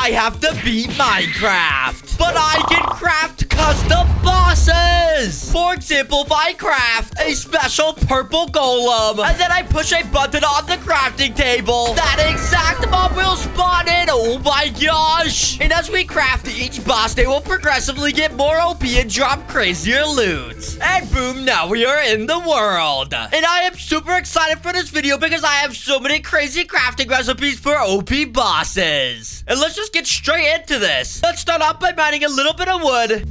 I have to beat Minecraft. But I can craft custom bosses. For example, if I craft a special purple golem, and then I push a button on the crafting table, that exact mob will spawn in. Oh my gosh. And as we craft each boss, they will progressively get more OP and drop crazier loot. And boom, now we are in the world. And I am super excited for this video because I have so many crazy crafting recipes for OP bosses. And let's just get straight into this. Let's start off by mining a little bit of wood.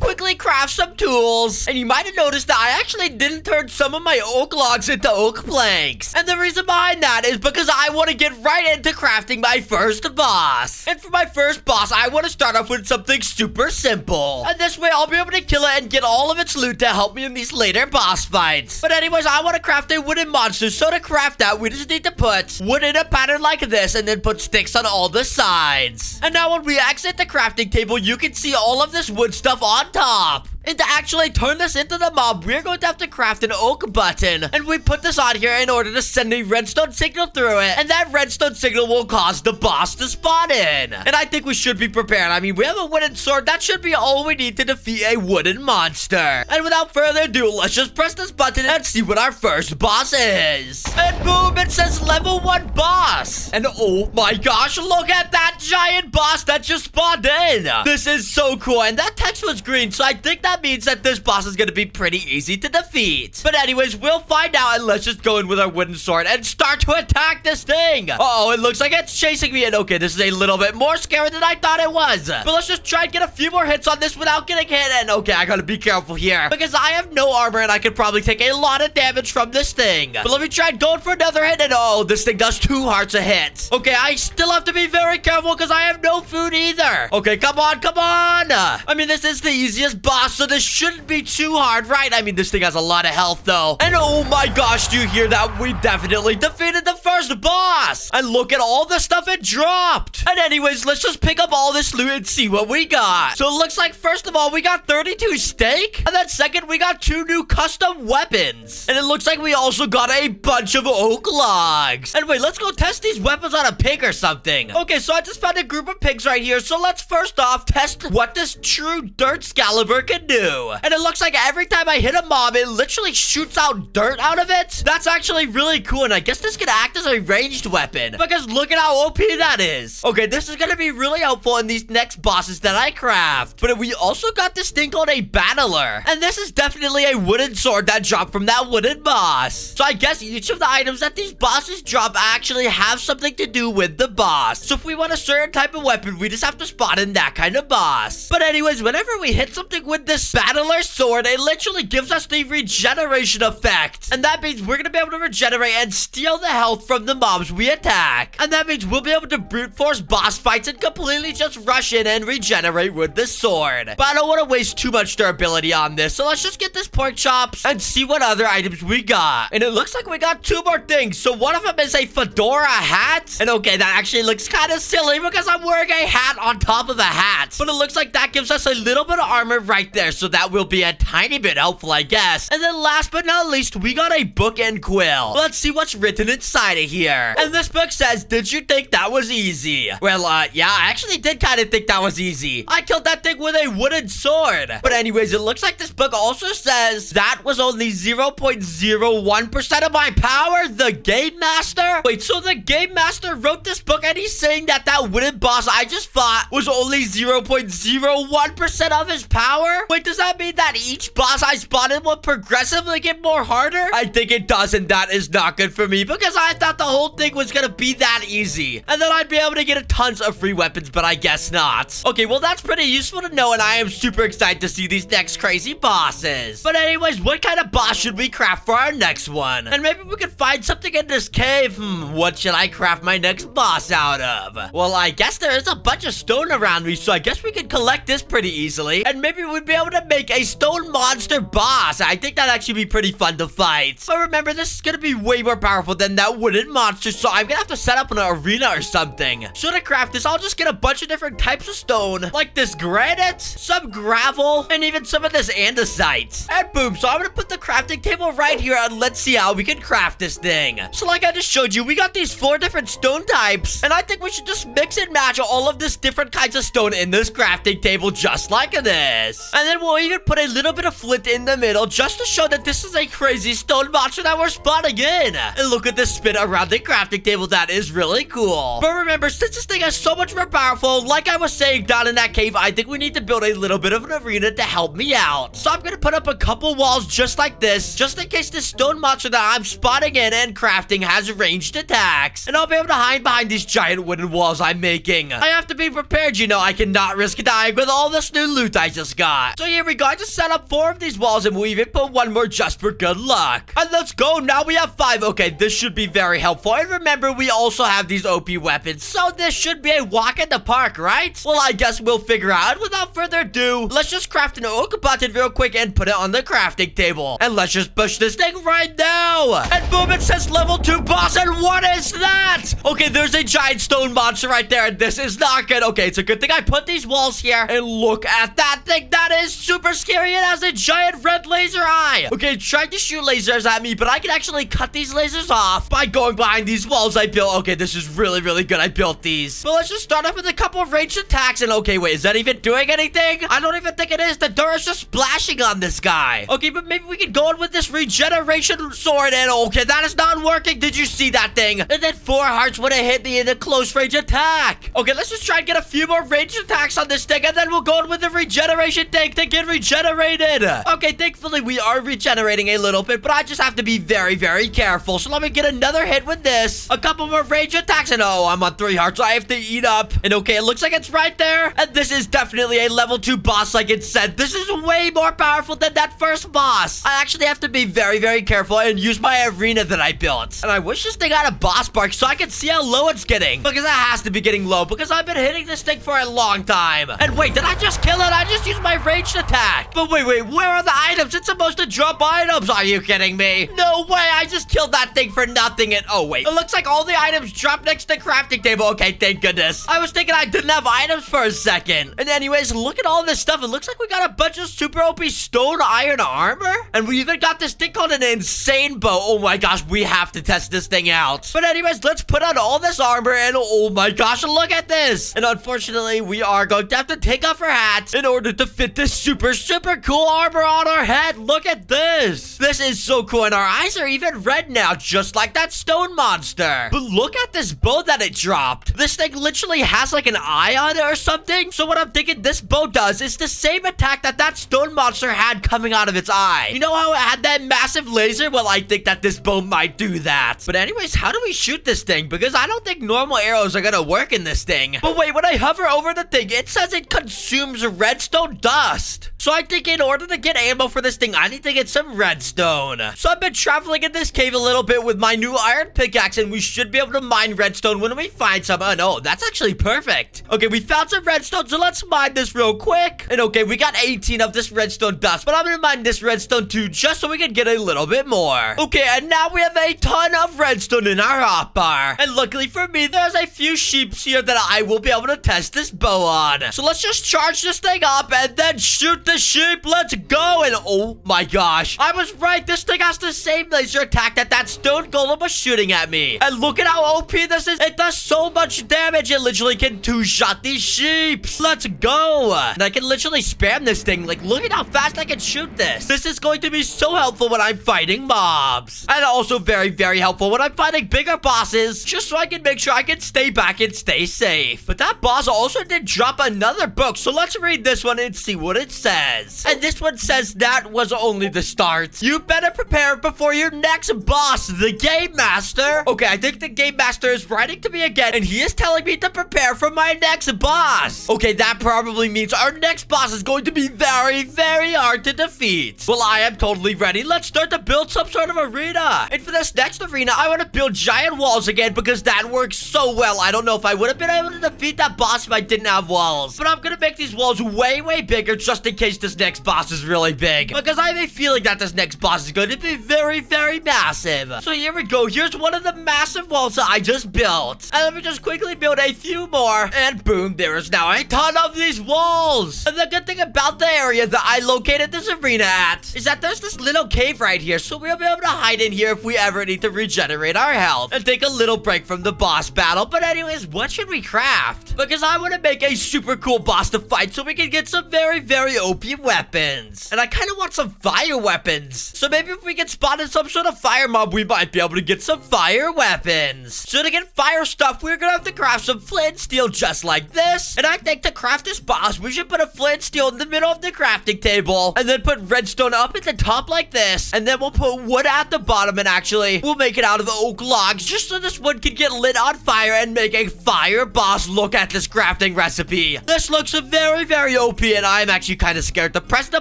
Quickly craft some tools. And you might have noticed that I actually didn't turn some of my oak logs into oak planks. And the reason behind that is because I want to get right into crafting my first boss. And for my first boss, I want to start off with something super simple. And this way, I'll be able to kill it and get all of its loot to help me in these later boss fights. But anyways, I want to craft a wooden monster. So to craft that, we just need to put wood in a pattern like this and then put sticks on all the sides. And now when we exit the crafting table, you can see all of this wood stuff on top. And to actually turn this into the mob, we're going to have to craft an oak button. And we put this on here in order to send a redstone signal through it. And that redstone signal will cause the boss to spawn in. And I think we should be prepared. I mean, we have a wooden sword. That should be all we need to defeat a wooden monster. And without further ado, let's just press this button and see what our first boss is. And boom, it says level 1 boss. And oh my gosh, look at that giant boss that just spawned in. This is so cool. And that text was green, so I think that means that this boss is going to be pretty easy to defeat. But anyways, we'll find out, and let's just go in with our wooden sword and start to attack this thing. Uh-oh, it looks like it's chasing me. And okay, this is a little bit more scary than I thought it was. But let's just try and get a few more hits on this without getting hit. And okay, I gotta be careful here because I have no armor and I could probably take a lot of damage from this thing. But let me try going for another hit. And oh, this thing does 2 hearts a hit. Okay, I still have to be very careful because I have no food either. Okay, come on, come on. I mean, this is the easiest boss, so this shouldn't be too hard, right? I mean, this thing has a lot of health, though. And oh my gosh, do you hear that? We definitely defeated the first boss. And look at all the stuff it dropped. And anyways, let's just pick up all this loot and see what we got. So it looks like, first of all, we got 32 steak. And then second, we got 2 new custom weapons. And it looks like we also got a bunch of oak logs. And wait, let's go test these weapons on a pig or something. Okay, so I just found a group of pigs right here. So let's first off test what this true dirt scalibur can do. And it looks like every time I hit a mob, it literally shoots out dirt out of it. That's actually really cool. And I guess this could act as a ranged weapon because look at how OP that is. Okay, this is going to be really helpful in these next bosses that I craft. But we also got this thing called a battler. And this is definitely a wooden sword that dropped from that wooden boss. So I guess each of the items that these bosses drop actually have something to do with the boss. So if we want a certain type of weapon, we just have to spot in that kind of boss. But anyways, whenever we hit something with this battler sword, it literally gives us the regeneration effect. And that means we're going to be able to regenerate and steal the health from the mobs we attack. And that means we'll be able to brute force boss fights and completely just rush in and regenerate with the sword. But I don't want to waste too much durability on this. So let's just get this pork chops and see what other items we got. And it looks like we got 2 more things. So one of them is a fedora hat. And okay, that actually looks kind of silly because I'm wearing a hat on top of a hat. But it looks like that gives us a little bit of armor right there. So that will be a tiny bit helpful, I guess. And then last but not least, we got a book and quill. Let's see what's written inside of here. And this book says, did you think that was easy? Well, yeah, I actually did kind of think that was easy. I killed that thing with a wooden sword. But anyways, it looks like this book also says that was only 0.01% of my power. The Game Master? Wait, so the Game Master wrote this book and he's saying that that wooden boss I just fought was only 0.01% of his power? Wait, does that mean that each boss I spotted will progressively get more harder? I think it does, and that is not good for me because I thought the whole thing was gonna be that easy. And then I'd be able to get tons of free weapons, but I guess not. Okay, well, that's pretty useful to know, and I am super excited to see these next crazy bosses. But anyways, what kind of boss should we craft for our next one? And maybe we could find something in this cave. What should I craft my next boss out of? Well, I guess there is a bunch of stone around me, so I guess we could collect this pretty easily. And maybe we'd be able able to make a stone monster boss. I think that'd actually be pretty fun to fight. But remember, this is gonna be way more powerful than that wooden monster, so I'm gonna have to set up an arena or something. So to craft this, I'll just get a bunch of different types of stone, like this granite, some gravel, and even some of this andesite. And boom, so I'm gonna put the crafting table right here, and let's see how we can craft this thing. So like I just showed you, we got these 4 different stone types, and I think we should just mix and match all of this different kinds of stone in this crafting table, just like this. And then we'll even put a little bit of flint in the middle, just to show that this is a crazy stone monster that we're spawning in. And look at this spin around the crafting table. That is really cool. But remember, since this thing is so much more powerful, like I was saying down in that cave, I think we need to build a little bit of an arena to help me out. So I'm gonna put up a couple walls just like this, just in case this stone monster that I'm spawning in and crafting has ranged attacks. And I'll be able to hide behind these giant wooden walls I'm making. I have to be prepared, you know. I cannot risk dying with all this new loot I just got. So here we go. I just set up 4 of these walls, and we'll even put 1 more just for good luck. And let's go. Now we have 5. Okay, this should be very helpful. And remember, we also have these OP weapons, so this should be a walk in the park, right? Well, I guess we'll figure out. And without further ado, let's just craft an oak button real quick and put it on the crafting table. And let's just push this thing right now. And boom, it says level 2 boss. And what is that? Okay, there's a giant stone monster right there, and this is not good. Okay, it's a good thing I put these walls here, and look at that thing. That is super scary. It has a giant red laser eye. Okay, it's trying to shoot lasers at me, but I can actually cut these lasers off by going behind these walls I built. Okay, this is really, really good. I built these. But let's just start off with a couple of ranged attacks, and okay, wait, is that even doing anything? I don't even think it is. The dirt is just splashing on this guy. Okay, but maybe we can go in with this regeneration sword, and okay, that is not working. Did you see that thing? And then 4 hearts would have hit me in a close range attack. Okay, let's just try and get a few more ranged attacks on this thing, and then we'll go in with the regeneration tank to get regenerated. Okay, thankfully we are regenerating a little bit, but I just have to be very, very careful. So let me get another hit with this. A couple more ranged attacks, and oh, I'm on 3 hearts, so I have to eat up. And okay, it looks like it's right there. And this is definitely a level 2 boss, like it said. This is way more powerful than that first boss. I actually have to be very, very careful and use my arena that I built. And I wish this thing had a boss bark so I could see how low it's getting, because it has to be getting low, because I've been hitting this thing for a long time. And wait, did I just kill it? I just used my ranged attack. But wait, where are the items? It's supposed to drop items. Are you kidding me? No way, I just killed that thing for nothing. And oh wait, it looks like all the items dropped next to the crafting table. Okay, thank goodness. I was thinking I didn't have items for a second. And anyways, look at all this stuff. It looks like we got a bunch of super OP stone iron armor, and we even got this thing called an insane bow. Oh my gosh, we have to test this thing out. But anyways, let's put on all this armor, and oh my gosh, look at this. And unfortunately, we are going to have to take off our hats in order to fit this super, super cool armor on our head. Look at this. This is so cool, and our eyes are even red now, just like that stone monster. But look at this bow that it dropped. This thing literally has like an eye on it or something. So what I'm thinking this bow does is the same attack that stone monster had coming out of its eye. You know how it had that massive laser? Well, I think that this bow might do that. But anyways, how do we shoot this thing? Because I don't think normal arrows are gonna work in this thing. But wait, when I hover over the thing, it says it consumes redstone dust. So I think in order to get ammo for this thing, I need to get some redstone. So I've been traveling in this cave a little bit with my new iron pickaxe, and we should be able to mine redstone when we find some. Oh no, that's actually perfect. Okay, we found some redstone, so let's mine this real quick. And okay, we got 18 of this redstone dust, but I'm gonna mine this redstone too, just so we can get a little bit more. Okay, and now we have a ton of redstone in our hotbar. And luckily for me, there's a few sheep here that I will be able to test this bow on. So let's just charge this thing up and then shoot the sheep. Let's go. And oh my gosh, I was right. This thing has the same laser attack that stone golem was shooting at me. And look at how OP this is. It does so much damage. It literally can two-shot these sheep. Let's go. And I can literally spam this thing. Like, look at how fast I can shoot this. This is going to be so helpful when I'm fighting mobs. And also very, very helpful when I'm fighting bigger bosses, just so I can make sure I can stay back and stay safe. But that boss also did drop another book, so let's read this one and see what it says. And this one says that was only the start. You better prepare before your next boss, the Game Master. Okay, I think the Game Master is writing to me again, and he is telling me to prepare for my next boss. Okay, that probably means our next boss is going to be very, very hard to defeat. Well, I am totally ready. Let's start to build some sort of arena. And for this next arena, I want to build giant walls again because that works so well. I don't know if I would have been able to defeat that boss if I didn't have walls. But I'm going to make these walls way, way bigger just just in case this next boss is really big. Because I have a feeling that this next boss is going to be very, very massive. So here we go. Here's one of the massive walls that I just built. And let me just quickly build a few more. And boom, there is now a ton of these walls. And the good thing about the area that I located this arena at is that there's this little cave right here. So we'll be able to hide in here if we ever need to regenerate our health and take a little break from the boss battle. But anyways, what should we craft? Because I want to make a super cool boss to fight so we can get some very, very OP weapons. And I kind of want some fire weapons. So maybe if we get spotted some sort of fire mob, we might be able to get some fire weapons. So to get fire stuff, we're gonna have to craft some flint and steel just like this. And I think to craft this boss, we should put a flint and steel in the middle of the crafting table. And then put redstone up at the top like this. And then we'll put wood at the bottom. And actually, we'll make it out of oak logs just so this wood can get lit on fire and make a fire boss. Look at this crafting recipe. This looks very, very OP. And I'm actually kind of scared to press the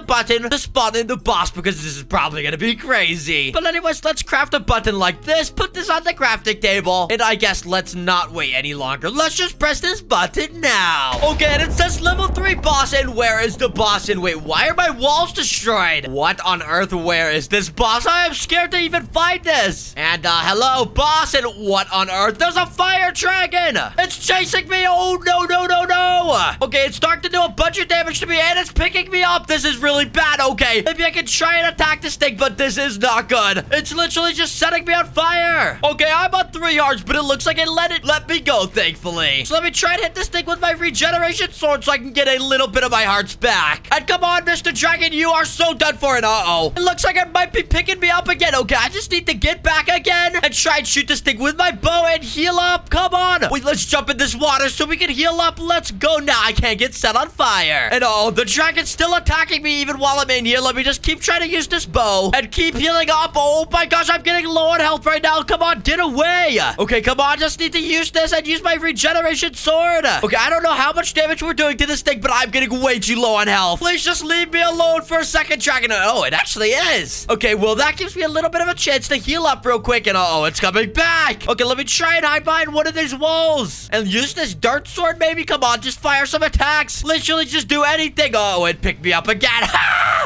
button to spawn in the boss because this is probably gonna be crazy. But anyways, let's craft a button like this. Put this on the crafting table. And I guess let's not wait any longer. Let's just press this button now. Okay, and it says level 3 boss. And where is the boss? And wait, why are my walls destroyed? What on earth? Where is this boss? I am scared to even find this. And hello, boss. And what on earth? There's a fire dragon. It's chasing me. Oh, no, no, no, no. Okay, it's starting to do a bunch of damage to me. And it's picking me up. This is really bad. Okay, maybe I can try and attack this thing, but this is not good. It's literally just setting me on fire. Okay, I'm on 3 hearts, but it looks like it let me go, thankfully. So let me try and hit this thing with my regeneration sword so I can get a little bit of my hearts back. And come on, Mr. Dragon, you are so done for it. Uh-oh. It looks like it might be picking me up again. Okay, I just need to get back again and try and shoot this thing with my bow and heal up. Come on. Wait, let's jump in this water so we can heal up. Let's go now. I can't get set on fire. And the dragon's still attacking me even while I'm in here. Let me just keep trying to use this bow and keep healing up. Oh my gosh, I'm getting low on health right now. Come on, get away. Okay, come on. Just need to use this and use my regeneration sword. Okay, I don't know how much damage we're doing to this thing, but I'm getting way too low on health. Please just leave me alone for a second, dragon. Oh, it actually is. Okay, well, that gives me a little bit of a chance to heal up real quick. And it's coming back. Okay, let me try and hide behind one of these walls and use this dirt sword, maybe. Come on, just fire some attacks. Literally just do anything. Oh, it picked me up again.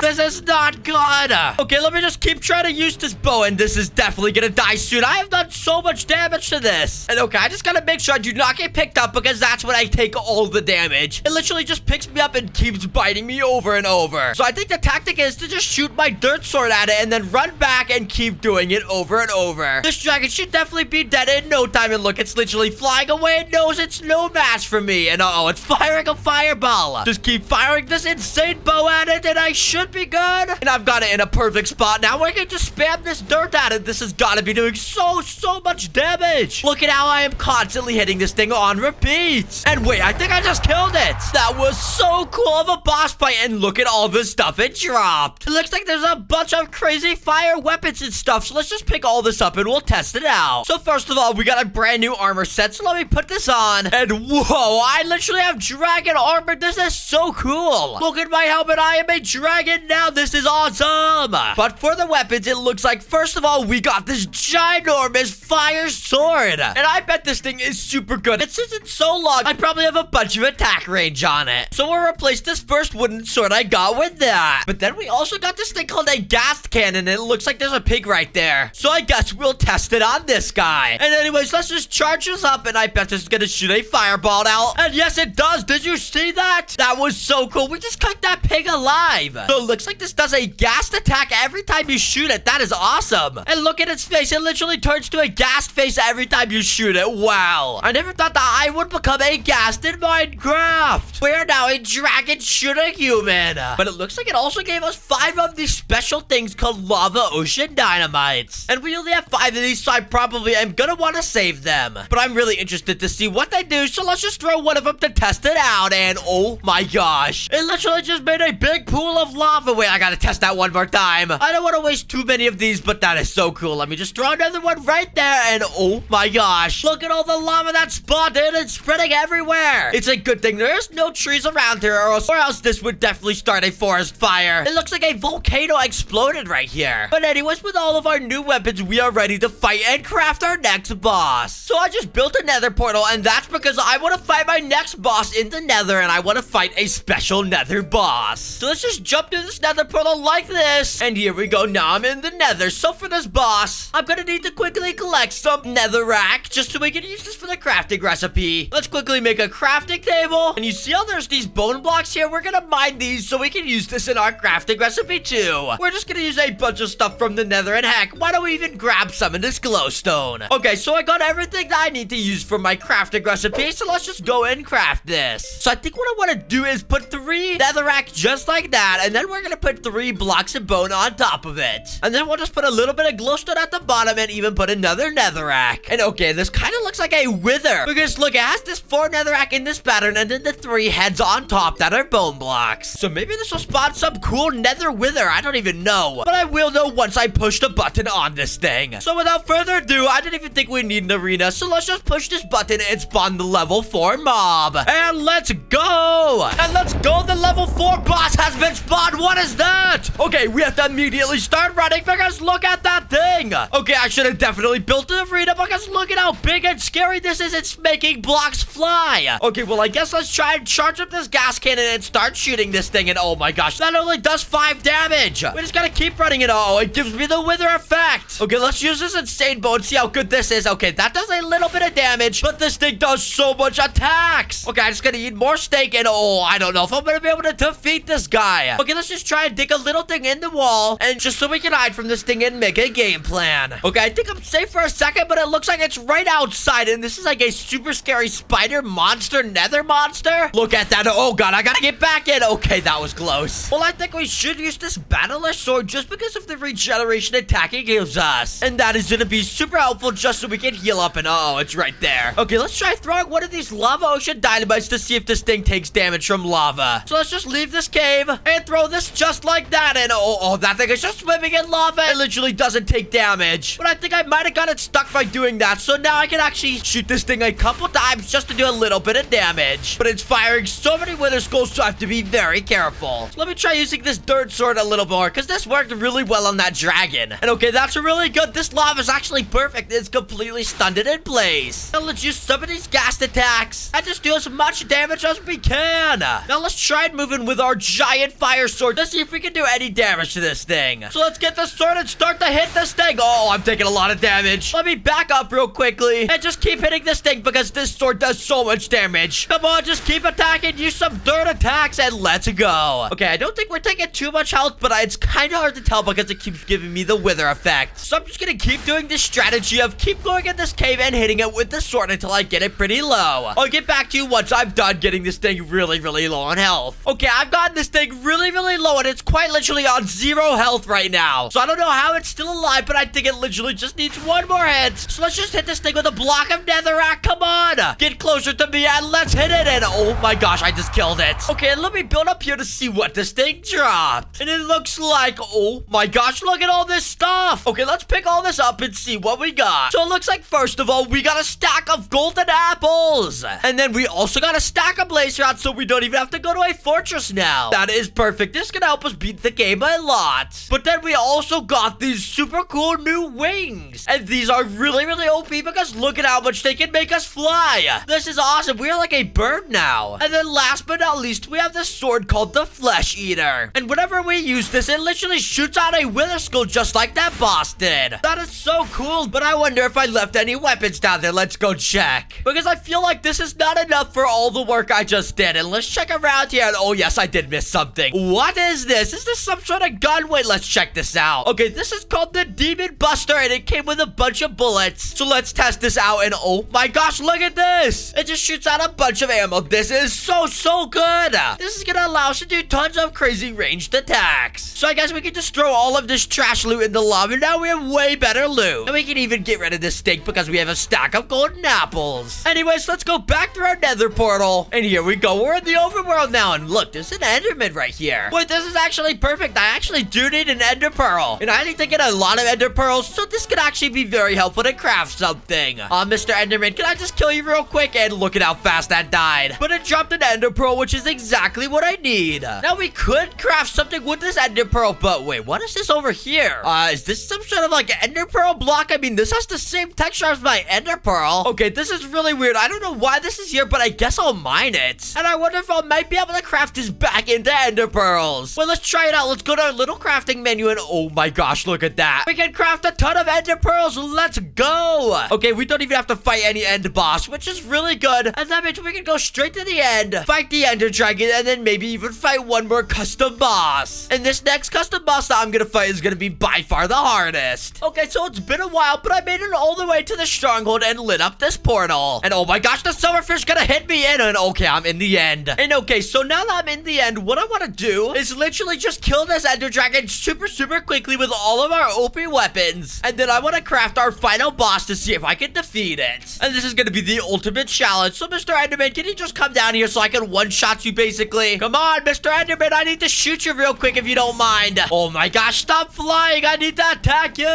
This is not good. Okay, let me just keep trying to use this bow, and this is definitely gonna die soon. I have done so much damage to this. And okay, I just gotta make sure I do not get picked up because that's when I take all the damage. It literally just picks me up and keeps biting me over and over. So I think the tactic is to just shoot my dirt sword at it and then run back and keep doing it over and over. This dragon should definitely be dead in no time. And look, it's literally flying away. It knows it's no match for me. And it's firing a fireball. Just keep firing this insane bow at it and I should be good. And I've got it in a perfect spot. Now I can just spam this dirt at it. This has got to be doing so much damage. Look at how I am constantly hitting this thing on repeat. And wait, I think I just killed it. That was so cool of a boss fight. And look at all the stuff it dropped. It looks like there's a bunch of crazy fire weapons and stuff. So let's just pick all this up and we'll test it out. So first of all, we got a brand new armor set. So let me put this on. And whoa, I literally have dragon armor. This is so cool. Look at my helmet. I am a dragon now. This is awesome. But for the weapons, it looks like first of all, we got this ginormous fire sword. And I bet this thing is super good. And since it's so long, I probably have a bunch of attack range on it. So we'll replace this first wooden sword I got with that. But then we also got this thing called a gas cannon. And it looks like there's a pig right there. So I guess we'll test it on this guy. And anyways, let's just charge this up. And I bet this is going to shoot a fireball out. And yes, it does. Did you see that? That was so cool. We just cooked that pig alive. So it looks like this does a gassed attack every time you shoot it. That is awesome. And look at its face. It literally turns to a gassed face every time you shoot it. Wow. I never thought that I would become a ghast in Minecraft. We are now a dragon shooting human. But it looks like it also gave us 5 of these special things called lava ocean dynamites. And we only have 5 of these, so I probably am gonna want to save them. But I'm really interested to see what they do, so let's just throw one of them to test it out. And oh my gosh, it literally just made a big pool of lava lava. Wait, I gotta test that one more time. I don't want to waste too many of these, but that is so cool. Let me just throw another one right there. And oh my gosh, look at all the lava that spawned in and spreading everywhere. It's a good thing there's no trees around here, or else this would definitely start a forest fire. It looks like a volcano exploded right here. But anyways, with all of our new weapons, we are ready to fight and craft our next boss. So I just built a nether portal, and that's because I want to fight my next boss in the nether, and I want to fight a special nether boss. So let's just jump through this nether portal like this, and here we go. Now I'm in the nether. So for this boss, I'm gonna need to quickly collect some netherrack just so we can use this for the crafting recipe. Let's quickly make a crafting table, and you see how there's these bone blocks here? We're gonna mine these so we can use this in our crafting recipe too. We're just gonna use a bunch of stuff from the nether, and heck, why don't we even grab some of this glowstone? Okay, so I got everything that I need to use for my crafting recipe, so let's just go and craft this. So I think what I want to do is put 3 netherrack just like that, and then we're gonna put 3 blocks of bone on top of it. And then we'll just put a little bit of glowstone at the bottom and even put another netherrack. And okay, this kind of looks like a wither, because look, it has this 4 netherrack in this pattern and then the 3 heads on top that are bone blocks. So maybe this will spawn some cool nether wither. I don't even know, but I will know once I push the button on this thing. So without further ado, I didn't even think we need an arena, so let's just push this button and spawn the level 4 mob. And let's go! And let's go! The level 4 boss has been spawned. What is that? Okay, we have to immediately start running because look at that thing. Okay, I should have definitely built an arena because look at how big and scary this is. It's making blocks fly. Okay, well, I guess let's try and charge up this gas cannon and start shooting this thing. And oh my gosh, that only does 5 damage. We just gotta keep running it. Oh, it gives me the wither effect. Okay, let's use this insane bow and see how good this is. Okay, that does a little bit of damage, but this thing does so much attacks. Okay, I'm just gonna eat more steak, and oh, I don't know if I'm gonna be able to defeat this guy. Okay, let's just try and dig a little thing in the wall, and just so we can hide from this thing and make a game plan. Okay, I think I'm safe for a second, but it looks like it's right outside, and this is like a super scary spider monster, nether monster. Look at that. Oh god, I gotta get back in. Okay, that was close. Well, I think we should use this battler sword just because of the regeneration attack it gives us, and that is gonna be super helpful just so we can heal up. And oh, it's right there. Okay, let's try throwing one of these lava ocean dynamites to see if this thing takes damage from lava. So let's just leave this cave and throw this just like that. And oh, that thing is just swimming in lava. It literally doesn't take damage, but I think I might have got it stuck by doing that. So now I can actually shoot this thing a couple times just to do a little bit of damage, but it's firing so many wither skulls, so I have to be very careful. So let me try using this dirt sword a little more because this worked really well on that dragon. And okay, that's really good. This lava is actually perfect. It's completely stunned it in place. Now let's use some of these gas attacks and just do as much damage as we can. Now let's try and move in with our giant fire sword to see if we can do any damage to this thing. So let's get the sword and start to hit this thing. Oh, I'm taking a lot of damage. Let me back up real quickly and just keep hitting this thing because this sword does so much damage. Come on, just keep attacking. Use some dirt attacks and let's go. Okay, I don't think we're taking too much health, but it's kind of hard to tell because it keeps giving me the wither effect. So I'm just gonna keep doing this strategy of keep going in this cave and hitting it with the sword until I get it pretty low. I'll get back to you once I'm done getting this thing really low on health. Okay, I've gotten this thing really low, and it's quite literally on 0 health right now. So I don't know how it's still alive, but I think it literally just needs one more hit. So let's just hit this thing with a block of netherrack. Come on, get closer to me and let's hit it. And oh my gosh, I just killed it. Okay, let me build up here to see what this thing dropped. And it looks like, oh my gosh, look at all this stuff. Okay, let's pick all this up and see what we got. So it looks like, first of all, we got a stack of golden apples. And then we also got a stack of blaze rods, so we don't even have to go to a fortress now. That is perfect. This is gonna help us beat the game a lot. But then we also got these super cool new wings. And these are really OP because look at how much they can make us fly. This is awesome. We're like a bird now. And then last but not least, we have this sword called the Flesh Eater. And whenever we use this, it literally shoots out a wither skull just like that boss did. That is so cool, but I wonder if I left any weapons down there. Let's go check. Because I feel like this is not enough for all the work I just did. And let's check around here. And oh yes, I did miss something. What is this? Is this some sort of gun? Wait, let's check this out. Okay, this is called the Demon Buster, and it came with a bunch of bullets. So let's test this out. And oh my gosh, look at this. It just shoots out a bunch of ammo. This is so good. This is gonna allow us to do tons of crazy ranged attacks. So I guess we can just throw all of this trash loot in the lava. Now we have way better loot. And we can even get rid of this stink because we have a stack of golden apples. Anyways, let's go back through our nether portal. And here we go. We're in the overworld now. And look, there's an enderman right here. Wait, what? This is actually perfect. I actually do need an ender pearl. And I need to get a lot of ender pearls, so this could actually be very helpful to craft something. Mr. Enderman, can I just kill you real quick? And look at how fast that died. But it dropped an ender pearl, which is exactly what I need. Now, we could craft something with this ender pearl, but wait, what is this over here? Is this some sort of like ender pearl block? I mean, this has the same texture as my ender pearl. Okay, this is really weird. I don't know why this is here, but I guess I'll mine it. And I wonder if I might be able to craft this back into ender pearls. Well, let's try it out. Let's go to our little crafting menu, and oh my gosh, look at that. We can craft a ton of ender pearls. Let's go. Okay, we don't even have to fight any end boss, which is really good. And that means we can go straight to the end, fight the ender dragon, and then maybe even fight one more custom boss. And this next custom boss that I'm gonna fight is gonna be by far the hardest. Okay, so it's been a while, but I made it all the way to the stronghold and lit up this portal. And oh my gosh, the silverfish gonna hit me in. And okay, I'm in the end. And okay, so now that I'm in the end, what I want to do is literally just kill this ender dragon super quickly with all of our OP weapons. And then I want to craft our final boss to see if I can defeat it. And this is gonna be the ultimate challenge. So Mr. Enderman, can you just come down here so I can one-shot you basically? Come on, Mr. Enderman, I need to shoot you real quick if you don't mind. Oh my gosh, stop flying. I need to attack you.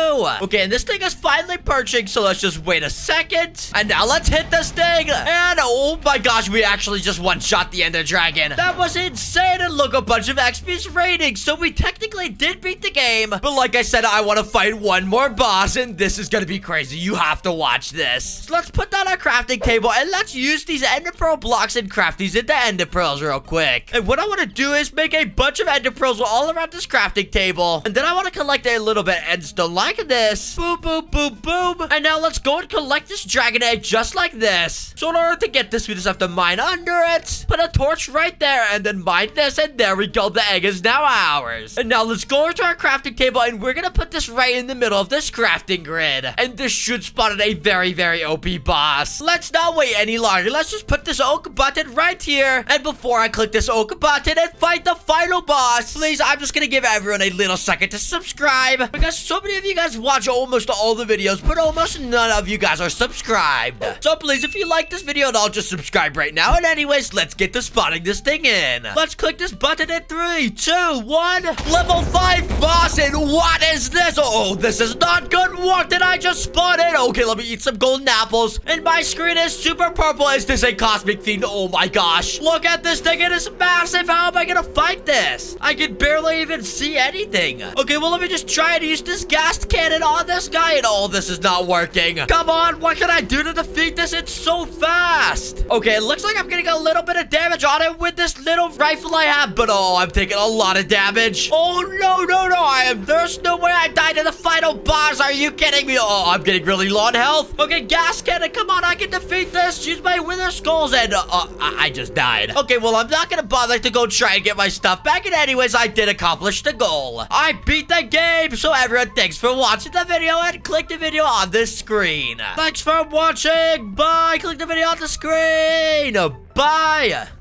Okay, and this thing is finally perching, so let's just wait a second. And now let's hit this thing. And oh my gosh, we actually just one-shot the ender dragon. That was insane. And look, a bunch of XP's ratings. So we technically did beat the game. But like I said, I want to fight one more boss, and this is gonna be crazy. You have to watch this. So let's put down our crafting table, and let's use these ender pearl blocks and craft these into ender pearls real quick. And what I want to do is make a bunch of ender pearls all around this crafting table. And then I want to collect a little bit of endstone like this. Boom, boom, boom, boom. And now let's go and collect this dragon egg just like this. So in order to get this, we just have to mine under it, put a torch right there, and then mine this, and there we go. The egg is now ours. And now let's go over to our crafting table, and we're gonna put this right in the middle of this crafting grid. And this should spawn in a very OP boss. Let's not wait any longer. Let's just put this oak button right here. And before I click this oak button and fight the final boss, please, I'm just gonna give everyone a little second to subscribe, because so many of you guys watch almost all the videos, but almost none of you guys are subscribed. So please, if you like this video at all, just subscribe right now. And anyways, let's get to spawning this thing in. Let's click this button in 3, 2, 1. Level 5 boss. And what is this? Oh, this is not good. What did I just spawn in? Okay, let me eat some golden apples. And my screen is super purple. Is this a cosmic fiend? Oh my gosh. Look at this thing. It is massive. How am I gonna fight this? I can barely even see anything. Okay, well, let me just try and use this gas cannon on this guy. And oh, this is not working. Come on, what can I do to defeat this? It's so fast. Okay, it looks like I'm getting a little bit of damage on it with this little rifle I have. But oh, I'm taking a lot of damage. Oh, no. There's no way I died in the final boss. Are you kidding me? Oh, I'm getting really low on health. Okay, gas cannon, come on, I can defeat this. Use my wither skulls, and I just died. Okay, well, I'm not gonna bother to go try and get my stuff back. And anyways, I did accomplish the goal. I beat the game. So everyone, thanks for watching the video, and click the video on this screen. Thanks for watching. Bye. Click the video on the screen. Bye.